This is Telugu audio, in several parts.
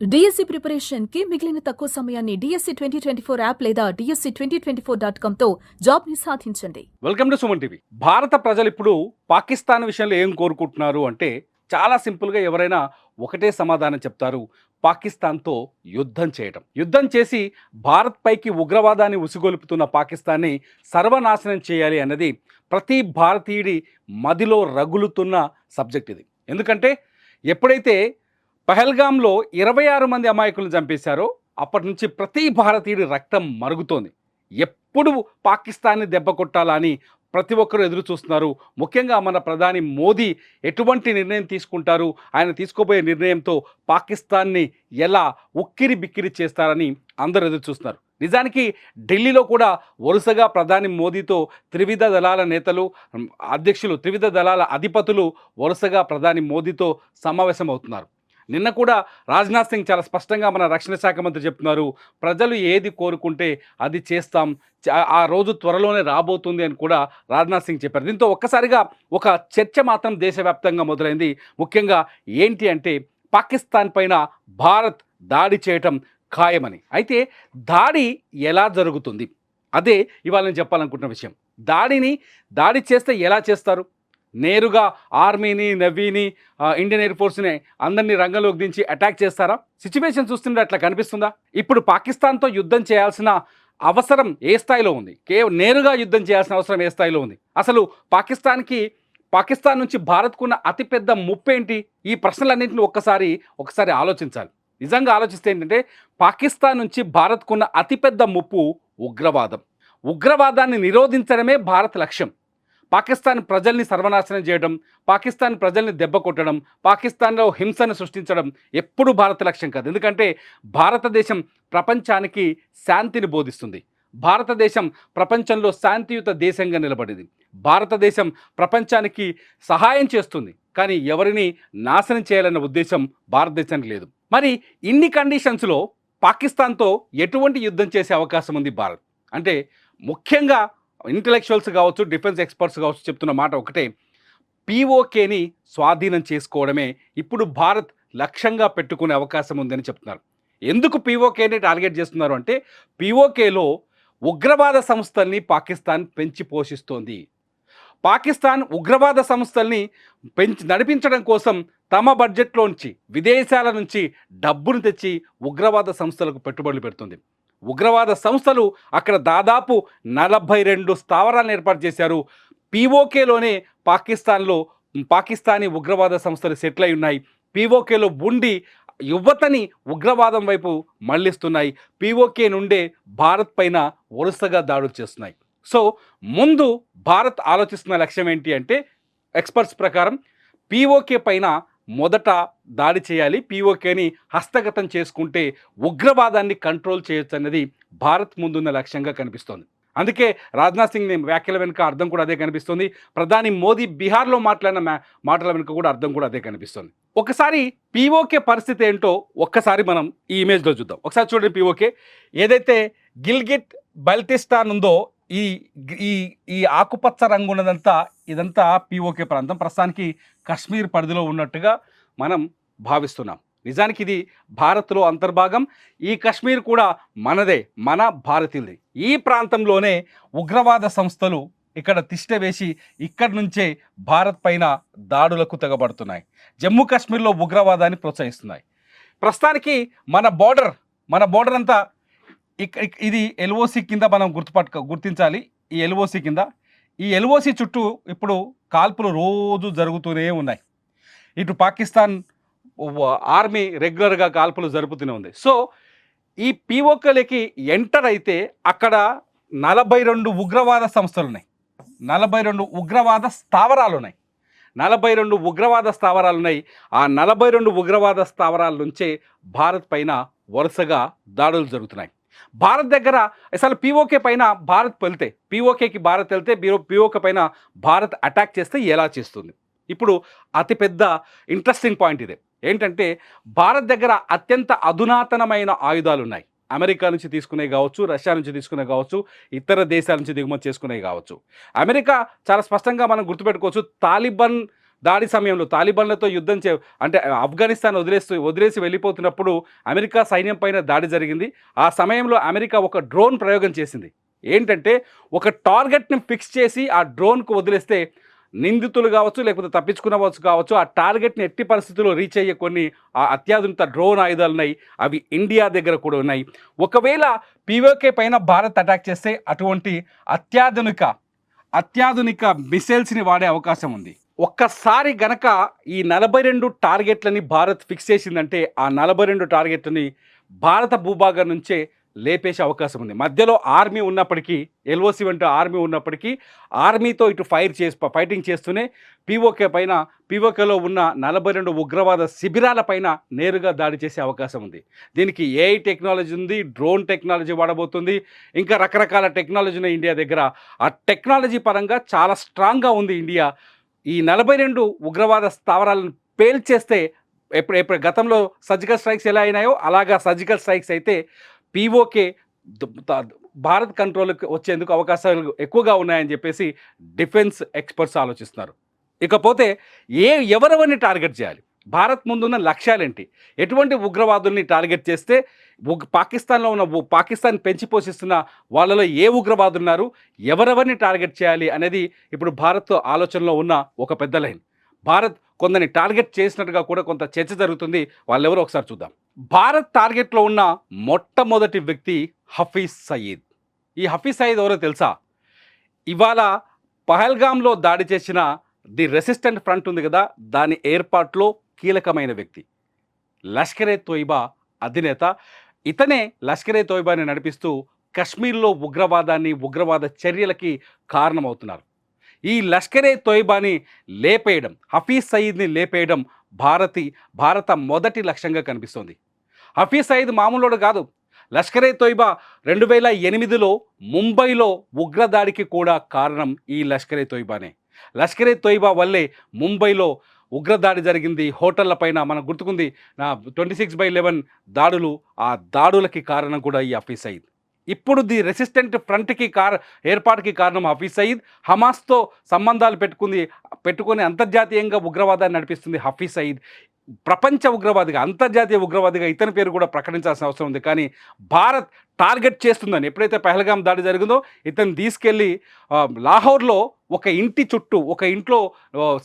డిఎస్సి ప్రిపరేషన్ కి మిగిలిన తక్కువ సమయాన్ని డిఎస్సి 2024 యాప్ లేదా DSC2024.com తో జాబ్ ని సాధించండి. Welcome to Suman TV. భారత ప్రజలు ఇప్పుడు పాకిస్తాన్ విషయంలో ఏం కోరుకుంటున్నారు అంటే చాలా సింపుల్గా ఎవరైనా ఒకటే సమాధానం చెప్తారు, పాకిస్తాన్తో యుద్ధం చేయటం. యుద్ధం చేసి భారత్ పైకి ఉగ్రవాదాన్ని ఉసిగొలుపుతున్న పాకిస్తాన్ని సర్వనాశనం చేయాలి అన్నది ప్రతి భారతీయుడి మదిలో రగులుతున్న సబ్జెక్ట్ ఇది. ఎందుకంటే ఎప్పుడైతే పహల్గామ్లో 26 మంది అమాయకులను చంపేశారో అప్పటి నుంచి ప్రతి భారతీయుడి రక్తం మరుగుతోంది. ఎప్పుడు పాకిస్తాన్ని దెబ్బ కొట్టాలని ప్రతి ఒక్కరూ ఎదురు చూస్తున్నారు. ముఖ్యంగా మన ప్రధాని మోదీ ఎటువంటి నిర్ణయం తీసుకుంటారు, ఆయన తీసుకోబోయే నిర్ణయంతో పాకిస్తాన్ని ఎలా ఉక్కిరి బిక్కిరి చేస్తారని అందరూ ఎదురు చూస్తున్నారు. నిజానికి ఢిల్లీలో కూడా వరుసగా ప్రధాని మోదీతో త్రివిధ దళాల నేతలు, అధ్యక్షులు, త్రివిధ దళాల అధిపతులు వరుసగా ప్రధాని మోదీతో సమావేశం అవుతున్నారు. నిన్న కూడా రాజ్నాథ్ సింగ్ చాలా స్పష్టంగా మన రక్షణ శాఖ మంత్రి చెప్తున్నారు, ప్రజలు ఏది కోరుకుంటే అది చేస్తాం, ఆ రోజు త్వరలోనే రాబోతుంది అని కూడా రాజ్నాథ్ సింగ్ చెప్పారు. దీంతో ఒక్కసారిగా ఒక చర్చ మాత్రం దేశవ్యాప్తంగా మొదలైంది. ముఖ్యంగా ఏంటి అంటే పాకిస్తాన్ పైన భారత్ దాడి చేయటం ఖాయమని. అయితే దాడి ఎలా జరుగుతుంది అదే ఇవాళ నేను చెప్పాలనుకుంటున్న విషయం. దాడి చేస్తే ఎలా చేస్తారు? నేరుగా ఆర్మీని, నేవీని, ఇండియన్ ఎయిర్ ఫోర్స్ని అందరినీ రంగంలోకి దించి అటాక్ చేస్తారా? సిచ్యువేషన్ చూస్తుంటే అట్లా కనిపిస్తుందా? ఇప్పుడు పాకిస్తాన్తో యుద్ధం చేయాల్సిన అవసరం ఏ స్థాయిలో ఉంది? నేరుగా యుద్ధం చేయాల్సిన అవసరం ఏ స్థాయిలో ఉంది? అసలు పాకిస్తాన్ నుంచి భారత్కున్న అతిపెద్ద ముప్పు ఏంటి? ఈ ప్రశ్నలన్నింటినీ ఒకసారి ఆలోచించాలి. నిజంగా ఆలోచిస్తే ఏంటంటే పాకిస్తాన్ నుంచి భారత్కున్న అతిపెద్ద ముప్పు ఉగ్రవాదం. ఉగ్రవాదాన్ని నిరోధించడమే భారత్ లక్ష్యం. పాకిస్తాన్ ప్రజల్ని సర్వనాశనం చేయడం, పాకిస్తాన్ ప్రజల్ని దెబ్బ కొట్టడం, పాకిస్తాన్లో హింసను సృష్టించడం ఎప్పుడు భారత లక్ష్యం కాదు. ఎందుకంటే భారతదేశం ప్రపంచానికి శాంతిని బోధిస్తుంది. భారతదేశం ప్రపంచంలో శాంతియుత దేశంగా నిలబడింది. భారతదేశం ప్రపంచానికి సహాయం చేస్తుంది, కానీ ఎవరిని నాశనం చేయాలన్న ఉద్దేశం భారతదేశానికి లేదు. మరి ఇన్ని కండిషన్స్లో పాకిస్తాన్తో ఎటువంటి యుద్ధం చేసే అవకాశం ఉంది భారత్ అంటే? ముఖ్యంగా ఇంటలెక్చువల్స్ కావచ్చు, డిఫెన్స్ ఎక్స్పర్ట్స్ కావచ్చు చెప్తున్న మాట ఒకటే, పీఓకేని స్వాధీనం చేసుకోవడమే ఇప్పుడు భారత్ లక్ష్యంగా పెట్టుకునే అవకాశం ఉందని చెప్తున్నారు. ఎందుకు పీఓకేని టార్గెట్ చేస్తున్నారు అంటే, పీఓకేలో ఉగ్రవాద సంస్థల్ని పాకిస్తాన్ పెంచి పోషిస్తోంది. పాకిస్తాన్ ఉగ్రవాద సంస్థల్ని నడిపించడం కోసం తమ బడ్జెట్లోంచి, విదేశాల నుంచి డబ్బును తెచ్చి ఉగ్రవాద సంస్థలకు పెట్టుబడులు పెడుతుంది. ఉగ్రవాద సంస్థలు అక్కడ దాదాపు 42 స్థావరాలను ఏర్పాటు చేశారు. పీఓకేలోనే పాకిస్తానీ ఉగ్రవాద సంస్థలు సెటిల్ అయి ఉన్నాయి. పీఓకేలో ఉండి యువతని ఉగ్రవాదం వైపు మళ్లిస్తున్నాయి. పీఓకే నుండే భారత్ పైన వరుసగా దాడులు చేస్తున్నాయి. సో ముందు భారత్ ఆలోచిస్తున్న లక్ష్యం ఏంటి అంటే, ఎక్స్పర్ట్స్ ప్రకారం పీఓకే పైన మొదట దాడి చేయాలి. పీఓకేని హస్తగతం చేసుకుంటే ఉగ్రవాదాన్ని కంట్రోల్ చేయొచ్చు అన్నది భారత్ ముందున్న లక్ష్యంగా కనిపిస్తోంది. అందుకే రాజ్నాథ్ సింగ్ వ్యాఖ్యల వెనుక అర్థం కూడా అదే కనిపిస్తుంది. ప్రధాని మోదీ బీహార్లో మాట్లాడిన మాటల వెనుక కూడా అర్థం కూడా అదే కనిపిస్తుంది. ఒకసారి పీఓకే పరిస్థితి ఏంటో ఒక్కసారి మనం ఈ ఇమేజ్లో చూద్దాం. ఒకసారి చూడండి. పీఓకే ఏదైతే గిల్గిట్ బల్టిస్తాన్ ఉందో, ఈ ఆకుపచ్చ రంగు ఉన్నదంతా ఇదంతా పీఓకే ప్రాంతం. ప్రస్తుతానికి కశ్మీర్ పరిధిలో ఉన్నట్టుగా మనం భావిస్తున్నాం. నిజానికి ఇది భారత్లో అంతర్భాగం. ఈ కశ్మీర్ కూడా మనదే, మన భారతీయులది. ఈ ప్రాంతంలోనే ఉగ్రవాద సంస్థలు ఇక్కడ తిష్ట వేసి ఇక్కడి నుంచే భారత్ పైన దాడులకు తెగబడుతున్నాయి. జమ్మూ కాశ్మీర్లో ఉగ్రవాదాన్ని ప్రోత్సహిస్తున్నాయి. ప్రస్తుతానికి మన బోర్డర్ అంతా ఇది ఎల్ఓసి కింద మనం గుర్తించాలి. ఈ ఎల్ఓసి కింద, ఈ ఎల్ఓసి చుట్టూ ఇప్పుడు కాల్పులు రోజు జరుగుతూనే ఉన్నాయి. ఇటు పాకిస్తాన్ ఆర్మీ రెగ్యులర్గా కాల్పులు జరుపుతూనే ఉంది. సో ఈ పీఓకేలకి ఎంటర్ అయితే అక్కడ 42 ఉగ్రవాద సంస్థలు ఉన్నాయి, 42 ఉగ్రవాద స్థావరాలు ఉన్నాయి. 42 ఉగ్రవాద స్థావరాలు ఉన్నాయి. ఆ 42 ఉగ్రవాద స్థావరాల నుంచే భారత్ పైన వరుసగా దాడులు జరుగుతున్నాయి. భారత్ దగ్గర అసలు పీఓకే పైన పీఓకేకి భారత్ వెళ్తే పీఓకే పైన భారత్ అటాక్ చేస్తే ఎలా చేస్తుంది? ఇప్పుడు అతిపెద్ద ఇంట్రెస్టింగ్ పాయింట్ ఇదే. ఏంటంటే భారత్ దగ్గర అత్యంత అధునాతనమైన ఆయుధాలు ఉన్నాయి. అమెరికా నుంచి తీసుకునే కావచ్చు, రష్యా నుంచి తీసుకునే కావచ్చు, ఇతర దేశాల నుంచి దిగుమతి చేసుకునే కావచ్చు. అమెరికా చాలా స్పష్టంగా మనం గుర్తుపెట్టుకోవచ్చు, తాలిబాన్ దాడి సమయంలో తాలిబాన్లతో యుద్ధం అంటే ఆఫ్ఘనిస్తాన్ వదిలేసి వెళ్ళిపోతున్నప్పుడు అమెరికా సైన్యం పైన దాడి జరిగింది. ఆ సమయంలో అమెరికా ఒక డ్రోన్ ప్రయోగం చేసింది. ఏంటంటే ఒక టార్గెట్‌ని ఫిక్స్ చేసి ఆ డ్రోన్‌కు వదిలేస్తే నిందితులు కావచ్చు, లేకపోతే తప్పించుకున్న కావచ్చు, ఆ టార్గెట్‌ని ఎట్టి పరిస్థితుల్లో రీచ్ అయ్యే కొన్ని అత్యాధునిక డ్రోన్ ఆయుధాలున్నాయి. అవి ఇండియా దగ్గర కూడా ఉన్నాయి. ఒకవేళ పీఓకే పైన భారత్ అటాక్ చేస్తే అటువంటి అత్యాధునిక మిసైల్స్‌ని వాడే అవకాశం ఉంది. ఒక్కసారి గనక ఈ 42 టార్గెట్లని భారత్ ఫిక్స్ చేసిందంటే, ఆ 42 టార్గెట్లని భారత భూభాగం నుంచే లేపేసే అవకాశం ఉంది. మధ్యలో ఆర్మీ ఉన్నప్పటికీ, ఎల్ఓసి వంటి ఆర్మీ ఉన్నప్పటికీ, ఆర్మీతో ఇటు ఫైటింగ్ చేస్తూనే పీఓకేలో ఉన్న 42 ఉగ్రవాద శిబిరాల పైన నేరుగా దాడి చేసే అవకాశం ఉంది. దీనికి ఏఐ టెక్నాలజీ ఉంది, డ్రోన్ టెక్నాలజీ వాడబోతుంది, ఇంకా రకరకాల టెక్నాలజీ ఉన్నాయి ఇండియా దగ్గర. ఆ టెక్నాలజీ పరంగా చాలా స్ట్రాంగ్గా ఉంది ఇండియా. ఈ 42 ఉగ్రవాద స్థావరాలను పేల్చేస్తే ఎప్పుడు గతంలో సర్జికల్ స్ట్రైక్స్ ఎలా అయినాయో అలాగా సర్జికల్ స్ట్రైక్స్ అయితే పీఓకే భారత్ కంట్రోల్కి వచ్చేందుకు అవకాశాలు ఎక్కువగా ఉన్నాయని చెప్పేసి డిఫెన్స్ ఎక్స్పర్ట్స్ ఆలోచిస్తున్నారు. ఇకపోతే ఎవరెవరిని టార్గెట్ చేయాలి, భారత్ ముందున్న లక్ష్యాలేంటి, ఎటువంటి ఉగ్రవాదుల్ని టార్గెట్ చేస్తే పాకిస్తాన్లో ఉన్న పాకిస్తాన్ పెంచి పోషిస్తున్న వాళ్ళలో ఏ ఉగ్రవాదులు ఉన్నారు, ఎవరెవరిని టార్గెట్ చేయాలి అనేది ఇప్పుడు భారత్ ఆలోచనలో ఉన్న ఒక పెద్ద లైన్. భారత్ కొందరిని టార్గెట్ చేసినట్టుగా కూడా కొంత చర్చ జరుగుతుంది. వాళ్ళెవరో ఒకసారి చూద్దాం. భారత్ టార్గెట్లో ఉన్న మొట్టమొదటి వ్యక్తి హఫీజ్ సయీద్. ఈ హఫీజ్ సయీద్ ఎవరో తెలుసా? ఇవాళ పహల్గామ్లో దాడి చేసిన ది రెసిస్టెంట్ ఫ్రంట్ ఉంది కదా, దాని ఏర్పాట్లో కీలకమైన వ్యక్తి. లష్కరే తోయిబా అధినేత. ఇతనే లష్కరే తోయిబాని నడిపిస్తూ కశ్మీర్లో ఉగ్రవాద చర్యలకి కారణమవుతున్నారు. ఈ లష్కరే తోయిబాని లేపేయడం, హఫీజ్ సయీద్ని లేపేయడం భారత మొదటి లక్ష్యంగా కనిపిస్తోంది. హఫీజ్ సయీద్ మామూలుడు కాదు. లష్కరే తోయిబా 2008లో ముంబైలో ఉగ్రదాడికి కూడా కారణం ఈ లష్కరే తోయిబానే. లష్కరే తోయిబా వల్లే ముంబైలో ఉగ్రదాడి జరిగింది. హోటళ్ల పైన మనకు గుర్తుకుంది 26/11 దాడులు. ఆ దాడులకి కారణం కూడా ఈ హఫీజ్ సయీద్. ఇప్పుడు ది రెసిస్టెంట్ ఫ్రంట్కి ఏర్పాటుకి కారణం హఫీజ్ సయీద్. హమాస్తో సంబంధాలు పెట్టుకొని అంతర్జాతీయంగా ఉగ్రవాదాన్ని నడిపిస్తుంది హఫీజ్ సయీద్. ప్రపంచ ఉగ్రవాదిగా, అంతర్జాతీయ ఉగ్రవాదిగా ఇతని పేరు కూడా ప్రకటించాల్సిన అవసరం ఉంది. కానీ భారత్ టార్గెట్ చేస్తుందని, ఎప్పుడైతే పహల్గాం దాడి జరిగిందో ఇతను తీసుకెళ్ళి లాహోర్లో ఒక ఇంట్లో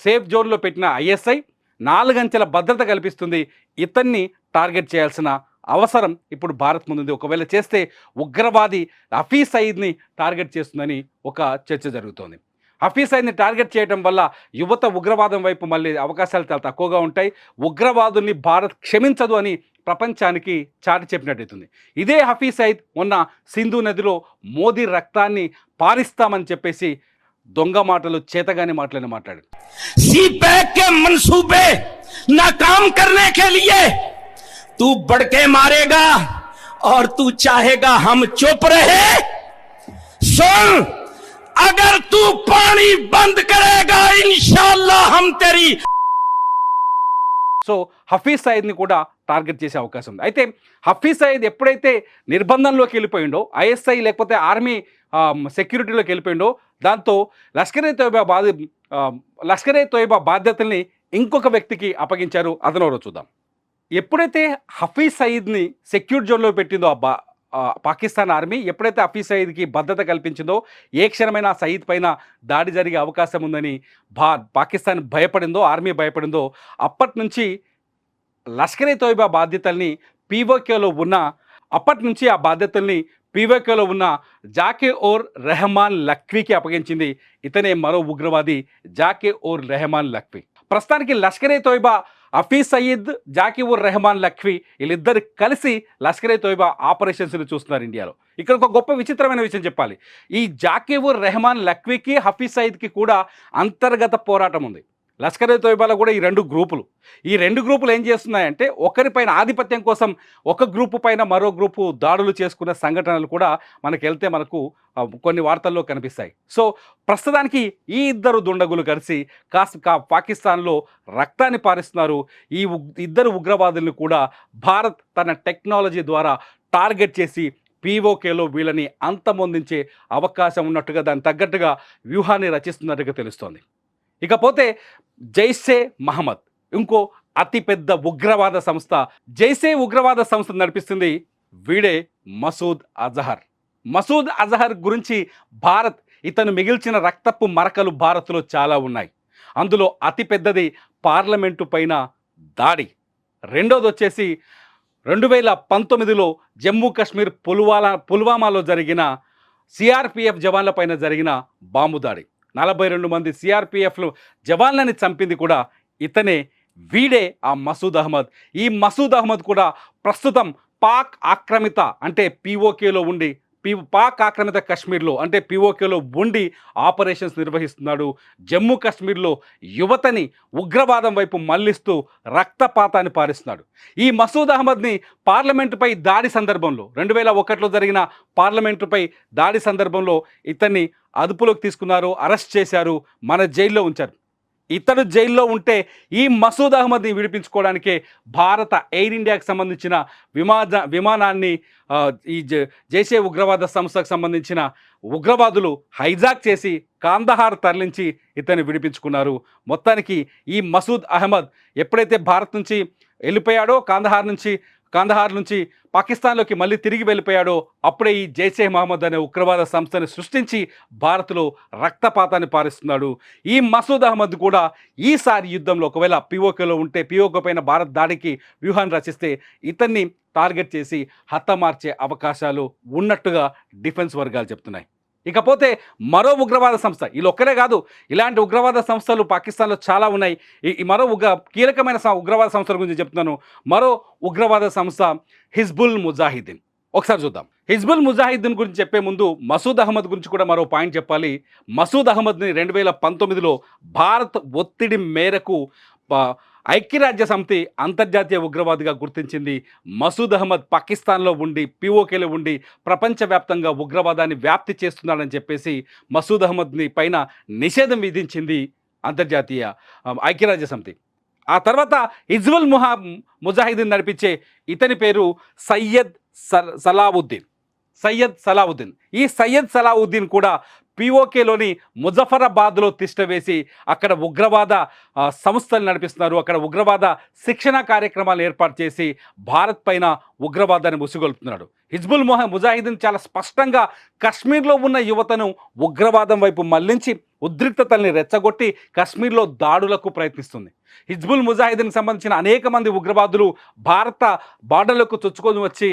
సేఫ్ జోన్లో పెట్టిన ఐఎస్ఐ 4 అంచెల భద్రత కల్పిస్తుంది. ఇతన్ని టార్గెట్ చేయాల్సిన అవసరం ఇప్పుడు భారత్ ముందుంది. ఒకవేళ చేస్తే ఉగ్రవాది హఫీజ్ సయీద్ని టార్గెట్ చేస్తుందని ఒక చర్చ జరుగుతోంది. హఫీజ్ సయీద్ని టార్గెట్ చేయడం వల్ల యువత ఉగ్రవాదం వైపు మళ్ళీ అవకాశాలు చాలా తక్కువగా ఉంటాయి. ఉగ్రవాదుల్ని భారత్ క్షమించదు అని ప్రపంచానికి చాటి చెప్పినట్టయితుంది. ఇదే హఫీజ్ సయీద్ మొన్న సింధు నదిలో మోదీ రక్తాన్ని పారిస్తామని చెప్పేసి దొంగ మాటలు, చేతగాని మాటలని మాట్లాడాడు. सीपैक के मंसूबे नाकाम करने के लिए तू बढ़ के मारेगा और तू चाहेगा हम चुप रहे. सुन, अगर तू पानी बंद करेगा इंशाअल्लाह हम तेरी. సో హఫీజ్ సయీద్ని కూడా టార్గెట్ చేసే అవకాశం ఉంది. అయితే హఫీజ్ సయీద్ ఎప్పుడైతే నిర్బంధంలోకి వెళ్ళిపోయిండో, ఐఎస్ఐ లేకపోతే ఆర్మీ సెక్యూరిటీలోకి వెళ్ళిపోయిండో, దాంతో లష్కరే తోయిబా బాధ్యతల్ని ఇంకొక వ్యక్తికి అప్పగించారు. అతనెవరో చూద్దాం. ఎప్పుడైతే హఫీజ్ సయీద్ని సెక్యూర్ జోన్లో పెట్టిందో పాకిస్తాన్ ఆర్మీ, ఎప్పుడైతే హఫీజ్ సయీద్కి భద్రత కల్పించిందో, ఏ క్షణమైనా సయీద్ పైన దాడి జరిగే అవకాశం ఉందని పాకిస్తాన్ భయపడిందో, ఆర్మీ భయపడిందో, అప్పటి నుంచి లష్కరే తోయిబా బాధ్యతల్ని పీఓకేలో ఉన్న జాకే-ఉర్ రెహమాన్ లఖ్వీకి అప్పగించింది. ఇతనే మరో ఉగ్రవాది జాకే-ఉర్ రెహమాన్ లఖ్వీ. ప్రస్తుతానికి లష్కరే తోయిబా, హఫీజ్ సయీద్, జాకే-ఉర్ రెహమాన్ లఖ్వీ వీళ్ళిద్దరు కలిసి లష్కరే తోయిబా ఆపరేషన్స్ని చూస్తున్నారు ఇండియాలో. ఇక్కడ ఒక గొప్ప విచిత్రమైన విషయం చెప్పాలి. ఈ జాకే-ఉర్ రెహమాన్ లఖ్వీకి, హఫీజ్ సయీద్కి కూడా అంతర్గత పోరాటం ఉంది. లష్కరే తోయిబాలో కూడా ఈ రెండు గ్రూపులు ఏం చేస్తున్నాయంటే, ఒకరిపైన ఆధిపత్యం కోసం ఒక గ్రూపు పైన మరో గ్రూపు దాడులు చేసుకునే సంఘటనలు కూడా మనకు కొన్ని వార్తల్లో కనిపిస్తాయి. సో ప్రస్తుతానికి ఈ ఇద్దరు దుండగులు కలిసి పాకిస్తాన్లో రక్తాన్ని పారిస్తున్నారు. ఈ ఇద్దరు ఉగ్రవాదులను కూడా భారత్ తన టెక్నాలజీ ద్వారా టార్గెట్ చేసి పీఓకేలో వీళ్ళని అంతమొందించే అవకాశం ఉన్నట్టుగా, దానికి తగ్గట్టుగా వ్యూహాన్ని రచిస్తున్నట్టుగా తెలుస్తోంది. ఇకపోతే జైషే మహమ్మద్ ఇంకో అతిపెద్ద ఉగ్రవాద సంస్థ. జైషే ఉగ్రవాద సంస్థ నడిపిస్తుంది వీడే మసూద్ అజహర్. మసూద్ అజహర్ గురించి ఇతను మిగిల్చిన రక్తపు మరకలు భారత్లో చాలా ఉన్నాయి. అందులో అతిపెద్దది పార్లమెంటు పైన దాడి. రెండోది వచ్చేసి 2019లో జమ్మూ కాశ్మీర్ పుల్వామాలో జరిగిన సిఆర్పిఎఫ్ జవాన్ల పైన జరిగిన బాంబు దాడి. 42 మంది సిఆర్పిఎఫ్ జవాన్లని చంపింది కూడా ఇతనే. వీడే ఆ మసూద్ అహ్మద్. ఈ మసూద్ అహ్మద్ కూడా ప్రస్తుతం పాక్ ఆక్రమిత అంటే పీఓకేలో ఉండి పాక్ ఆక్రమిత కాశ్మీర్లో అంటే పీఓకేలో ఉండి ఆపరేషన్స్ నిర్వహిస్తున్నాడు. జమ్మూ కాశ్మీర్లో యువతని ఉగ్రవాదం వైపు మళ్లిస్తూ రక్తపాతాన్ని పారిస్తున్నాడు. ఈ మసూద్ అహ్మద్ని పార్లమెంటుపై దాడి సందర్భంలో 2001లో జరిగిన పార్లమెంటుపై దాడి సందర్భంలో ఇతన్ని అదుపులోకి తీసుకున్నారు, అరెస్ట్ చేశారు, మన జైల్లో ఉంచారు. ఇతడు జైల్లో ఉంటే ఈ మసూద్ అహ్మద్ని విడిపించుకోవడానికే భారత ఎయిర్ ఇండియాకి సంబంధించిన విమానాన్ని ఈ జైషే ఉగ్రవాద సంస్థకు సంబంధించిన ఉగ్రవాదులు హైజాక్ చేసి కాందహార్ తరలించి ఇతన్ని విడిపించుకున్నారు. మొత్తానికి ఈ మసూద్ అహ్మద్ ఎప్పుడైతే భారత్ నుంచి వెళ్ళిపోయాడో, కాందహార్ నుంచి పాకిస్తాన్లోకి మళ్ళీ తిరిగి వెళ్ళిపోయాడో అప్పుడే ఈ జైషే మహమ్మద్ అనే ఉగ్రవాద సంస్థని సృష్టించి భారత్లో రక్తపాతాన్ని పారిస్తున్నాడు. ఈ మసూద్ అహ్మద్ కూడా ఈసారి యుద్ధంలో ఒకవేళ పీఓకేలో ఉంటే పీఓకే పైన భారత్ దాడికి వ్యూహాన్ని రచిస్తే ఇతన్ని టార్గెట్ చేసి హతమార్చే అవకాశాలు ఉన్నట్టుగా డిఫెన్స్ వర్గాలు చెప్తున్నాయి. ఇకపోతే మరో ఉగ్రవాద సంస్థ, వీళ్ళొక్కరే కాదు, ఇలాంటి ఉగ్రవాద సంస్థలు పాకిస్తాన్లో చాలా ఉన్నాయి. ఈ మరో కీలకమైన ఉగ్రవాద సంస్థల గురించి చెప్తున్నాను. మరో ఉగ్రవాద సంస్థ హిజ్బుల్ ముజాహిదీన్. ఒకసారి చూద్దాం. హిజ్బుల్ ముజాహిదీన్ గురించి చెప్పే ముందు మసూద్ అహ్మద్ గురించి కూడా మరో పాయింట్ చెప్పాలి. మసూద్ అహ్మద్ని 2019లో భారత్ ఒత్తిడి మేరకు ఐక్యరాజ్య సమితి అంతర్జాతీయ ఉగ్రవాదిగా గుర్తించింది. మసూద్ అహ్మద్ పాకిస్తాన్లో ఉండి పీఓకేలో ఉండి ప్రపంచవ్యాప్తంగా ఉగ్రవాదాన్ని వ్యాప్తి చేస్తున్నాడని చెప్పేసి మసూద్ అహ్మద్ని పైన నిషేధం విధించింది అంతర్జాతీయ ఐక్యరాజ్య సమితి. ఆ తర్వాత హిజ్బుల్ ముజాహిదీన్ నడిపించే ఇతని పేరు సయ్యద్ సలావుద్దీన్. ఈ సయ్యద్ సలావుద్దీన్ కూడా పీఓకేలోని ముజఫరాబాద్లో తిష్టవేసి అక్కడ ఉగ్రవాద సంస్థలు నడిపిస్తున్నారు. అక్కడ ఉగ్రవాద శిక్షణ కార్యక్రమాలు ఏర్పాటు చేసి భారత్ పైన ఉగ్రవాదాన్ని ముసుగొల్పుతున్నాడు. హిజ్బుల్ ముజాహిదీన్ చాలా స్పష్టంగా కశ్మీర్లో ఉన్న యువతను ఉగ్రవాదం వైపు మళ్లించి ఉద్రిక్తతల్ని రెచ్చగొట్టి కశ్మీర్లో దాడులకు ప్రయత్నిస్తుంది. హిజ్బుల్ ముజాహిదీన్కి సంబంధించిన అనేక మంది ఉగ్రవాదులు భారత బార్డర్లకు చొచ్చుకొని వచ్చి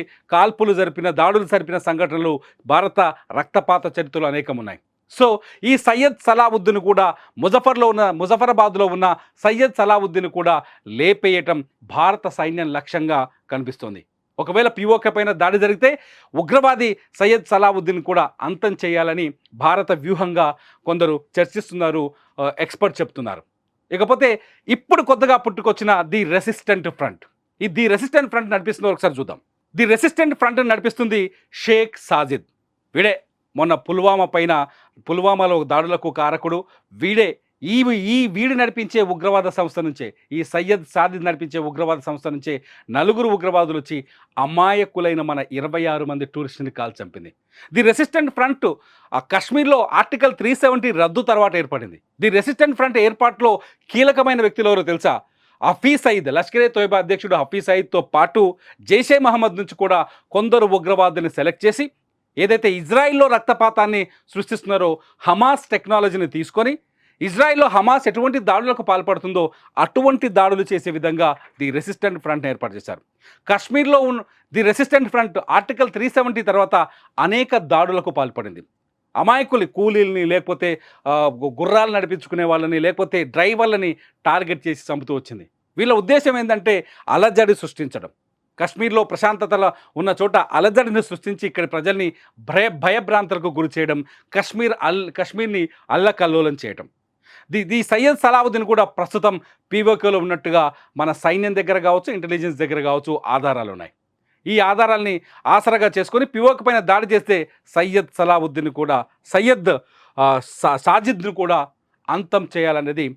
దాడులు జరిపిన సంఘటనలు భారత రక్తపాత చరిత్రలు అనేకం ఉన్నాయి. సో ఈ సయ్యద్ సలావుద్దీన్ కూడా ముజఫరాబాద్లో ఉన్న సయ్యద్ సలావుద్దీన్ కూడా లేపేయటం భారత సైన్యం లక్ష్యంగా కనిపిస్తోంది. ఒకవేళ పీఓకే పైన దాడి జరిగితే ఉగ్రవాది సయ్యద్ సలావుద్దీన్ కూడా అంతం చేయాలని భారత వ్యూహంగా కొందరు చర్చిస్తున్నారు, ఎక్స్పర్ట్ చెప్తున్నారు. ఇకపోతే ఇప్పుడు కొత్తగా పుట్టుకొచ్చిన ది రెసిస్టెంట్ ఫ్రంట్. ఈ ది రెసిస్టెంట్ ఫ్రంట్ నడిపిస్తున్నారు, ఒకసారి చూద్దాం. ది రెసిస్టెంట్ ఫ్రంట్ నడిపిస్తుంది షేక్ సాజిద్. వీడే మొన్న పుల్వామాలో దాడులకు కారకుడు. వీడి నడిపించే ఉగ్రవాద సంస్థ నుంచే, ఈ సయ్యద్ సాజిద్ నడిపించే ఉగ్రవాద సంస్థ నుంచే 4 ఉగ్రవాదులు వచ్చి అమాయకులైన మన 26 మంది టూరిస్టుని కాల్ చంపింది. ది రెసిస్టెంట్ ఫ్రంట్ కశ్మీర్లో ఆర్టికల్ 370 రద్దు తర్వాత ఏర్పడింది. ది రెసిస్టెంట్ ఫ్రంట్ ఏర్పాటులో కీలకమైన వ్యక్తులు ఎవరో తెలుసా? హఫీజ్ సయీద్, లష్కరే తోయిబా అధ్యక్షుడు హఫీజ్ సయీద్తో పాటు జైషే మహమ్మద్ నుంచి కూడా కొందరు ఉగ్రవాదుల్ని సెలెక్ట్ చేసి ఏదైతే ఇజ్రాయిల్లో రక్తపాతాన్ని సృష్టిస్తున్నారో హమాస్ టెక్నాలజీని తీసుకొని ఇజ్రాయిల్లో హమాస్ ఎటువంటి దాడులకు పాల్పడుతుందో అటువంటి దాడులు చేసే విధంగా ది రెసిస్టెంట్ ఫ్రంట్ ఏర్పాటు చేశారు. కశ్మీర్లో ది రెసిస్టెంట్ ఫ్రంట్ ఆర్టికల్ 370 తర్వాత అనేక దాడులకు పాల్పడింది. అమాయకులు కూలీల్ని, లేకపోతే గుర్రాలు నడిపించుకునే వాళ్ళని, లేకపోతే డ్రైవర్లని టార్గెట్ చేసి చంపుతూ వచ్చింది. వీళ్ళ ఉద్దేశం ఏంటంటే అలజడి సృష్టించడం. కశ్మీర్లో ప్రశాంతతలో ఉన్న చోట అలజడిని సృష్టించి ఇక్కడి ప్రజల్ని భయభ్రాంతులకు గురి చేయడం, కశ్మీర్ని అల్లకల్లోలం చేయడం. ది సయ్యద్ సలావుద్దీన్ కూడా ప్రస్తుతం పీఓకేలో ఉన్నట్టుగా మన సైన్యం దగ్గర కావచ్చు, ఇంటెలిజెన్స్ దగ్గర కావచ్చు ఆధారాలు ఉన్నాయి. ఈ ఆధారాల్ని ఆసరాగా చేసుకొని పీఓకే పైన దాడి చేస్తే సయ్యద్ సలావుద్దీన్ కూడా సాజిద్ను కూడా అంతం చేయాలనేది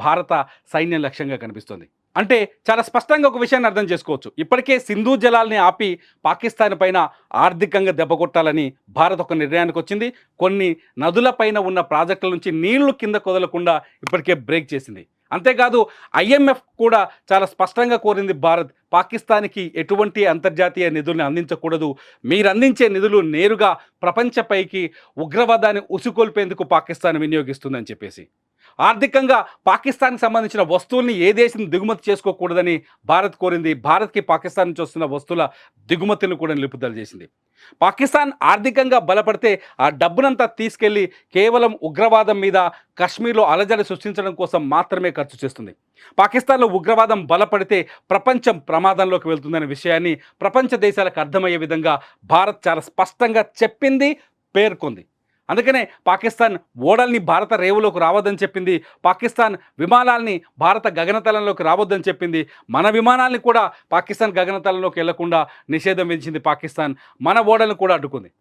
భారత సైన్యం లక్ష్యంగా కనిపిస్తుంది. అంటే చాలా స్పష్టంగా ఒక విషయాన్ని అర్థం చేసుకోవచ్చు. ఇప్పటికే సింధు జలాల్ని ఆపి పాకిస్తాన్ పైన ఆర్థికంగా దెబ్బ కొట్టాలని భారత్ ఒక నిర్ణయానికి వచ్చింది. కొన్ని నదుల పైన ఉన్న ప్రాజెక్టుల నుంచి నీళ్లు కింద కొదలకుండా ఇప్పటికే బ్రేక్ చేసింది. అంతేకాదు IMF కూడా చాలా స్పష్టంగా కోరింది భారత్ పాకిస్తాన్కి ఎటువంటి అంతర్జాతీయ నిధుల్ని అందించకూడదు, మీరు అందించే నిధులు నేరుగా ప్రపంచపైకి ఉగ్రవాదాన్ని ఉసుకొల్పేందుకు పాకిస్తాన్ వినియోగిస్తుందని చెప్పేసి. ఆర్థికంగా పాకిస్తాన్కి సంబంధించిన వస్తువుల్ని ఏ దేశం దిగుమతి చేసుకోకూడదని భారత్ కోరింది. భారత్కి పాకిస్తాన్ నుంచి వస్తున్న వస్తువుల దిగుమతులను కూడా నిలుపుదల చేసింది. పాకిస్తాన్ ఆర్థికంగా బలపడితే ఆ డబ్బునంతా తీసుకెళ్లి కేవలం ఉగ్రవాదం మీద కశ్మీర్లో అలజడి సృష్టించడం కోసం మాత్రమే ఖర్చు చేస్తుంది. పాకిస్తాన్లో ఉగ్రవాదం బలపడితే ప్రపంచం ప్రమాదంలోకి వెళ్తుందనే విషయాన్ని ప్రపంచ దేశాలకు అర్థమయ్యే విధంగా భారత్ చాలా స్పష్టంగా చెప్పింది, పేర్కొంది. అందుకనే పాకిస్తాన్ ఓడల్ని భారత రేవులోకి రావద్దని చెప్పింది, పాకిస్తాన్ విమానాల్ని భారత గగనతలంలోకి రావద్దని చెప్పింది, మన విమానాల్ని కూడా పాకిస్తాన్ గగనతలంలోకి వెళ్లకుండా నిషేధం విధించింది పాకిస్తాన్, మన ఓడలను కూడా అడ్డుకుంది.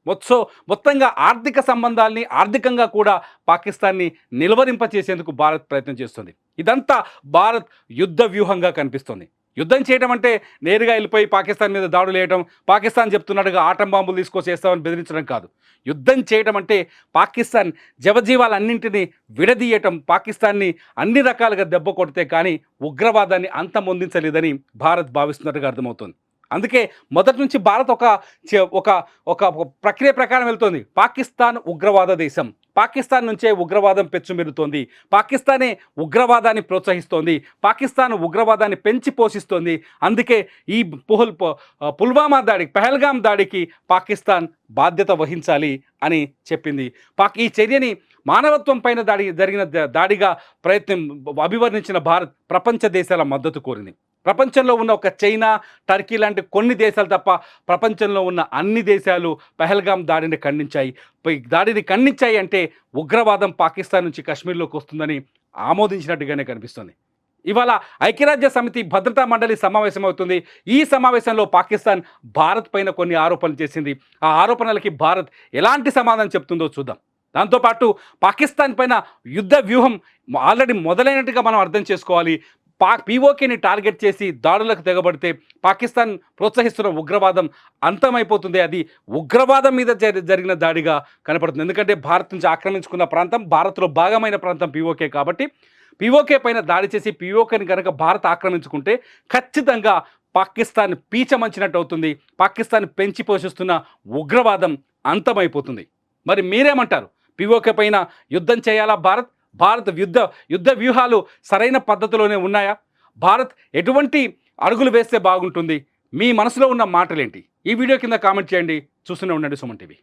మొత్తంగా ఆర్థిక సంబంధాల్ని ఆర్థికంగా కూడా పాకిస్తాన్ని నిలువరింపచేసేందుకు భారత్ ప్రయత్నం చేస్తుంది. ఇదంతా భారత్ యుద్ధ వ్యూహంగా కనిపిస్తుంది. యుద్ధం చేయడం అంటే నేరుగా వెళ్ళిపోయి పాకిస్తాన్ మీద దాడులు వేయడం, పాకిస్తాన్ చెప్తున్నట్టుగా ఆటం బాంబులు తీసుకొచ్చేస్తామని బెదిరించడం కాదు. యుద్ధం చేయడం అంటే పాకిస్తాన్ జవజీవాలన్నింటినీ విడదీయటం, పాకిస్తాన్ని అన్ని రకాలుగా దెబ్బ కొడితే కానీ ఉగ్రవాదాన్ని అంతమొందించలేదని భారత్ భావిస్తున్నట్టుగా అర్థమవుతుంది. అందుకే మొదటి నుంచి భారత్ ఒక ప్రక్రియ ప్రకారం వెళ్తోంది. పాకిస్తాన్ ఉగ్రవాద దేశం, పాకిస్తాన్ నుంచే ఉగ్రవాదం పెచ్చుమెరుతోంది, పాకిస్తానే ఉగ్రవాదాన్ని ప్రోత్సహిస్తోంది, పాకిస్తాన్ ఉగ్రవాదాన్ని పెంచి పోషిస్తోంది. అందుకే ఈ పుల్వామా దాడికి, పహల్గాం దాడికి పాకిస్తాన్ బాధ్యత వహించాలి అని చెప్పింది. ఈ చర్యని మానవత్వం పైన జరిగిన దాడిగా అభివర్ణించిన భారత్ ప్రపంచ దేశాల మద్దతు కోరింది. ప్రపంచంలో ఉన్న ఒక చైనా, టర్కీ లాంటి కొన్ని దేశాలు తప్ప ప్రపంచంలో ఉన్న అన్ని దేశాలు పహల్గాం దాడిని ఖండించాయి అంటే ఉగ్రవాదం పాకిస్తాన్ నుంచి కశ్మీర్లోకి వస్తుందని ఆమోదించినట్టుగానే కనిపిస్తుంది. ఇవాళ ఐక్యరాజ్య సమితి భద్రతా మండలి సమావేశం అవుతుంది. ఈ సమావేశంలో పాకిస్తాన్ భారత్ పైన కొన్ని ఆరోపణలు చేసింది. ఆ ఆరోపణలకి భారత్ ఎలాంటి సమాధానం చెప్తుందో చూద్దాం. దాంతోపాటు పాకిస్తాన్ పైన యుద్ధ వ్యూహం ఆల్రెడీ మొదలైనట్టుగా మనం అర్థం చేసుకోవాలి. POKని టార్గెట్ చేసి దాడులకు తెగబడితే పాకిస్తాన్ ప్రోత్సహిస్తున్న ఉగ్రవాదం అంతమైపోతుంది. అది ఉగ్రవాదం మీద జరిగిన దాడిగా కనపడుతుంది. ఎందుకంటే భారత్ నుంచి ఆక్రమించుకున్న ప్రాంతం, భారత్లో భాగమైన ప్రాంతం POK కాబట్టి POK పైన దాడి చేసి POKని కనుక భారత్ ఆక్రమించుకుంటే ఖచ్చితంగా పాకిస్తాన్ పీచమంచినట్టు అవుతుంది. పాకిస్తాన్ పెంచి పోషిస్తున్న ఉగ్రవాదం అంతమైపోతుంది. మరి మీరేమంటారు? POK పైన యుద్ధం చేయాలా భారత్ యుద్ధ వ్యూహాలు సరైన పద్ధతిలోనే ఉన్నాయా? భారత్ ఎటువంటి అడుగులు వేస్తే బాగుంటుంది? మీ మనసులో ఉన్న మాటలేంటి? ఈ వీడియో కింద కామెంట్ చేయండి. చూస్తూనే ఉండండి సుమన్ టీవీ.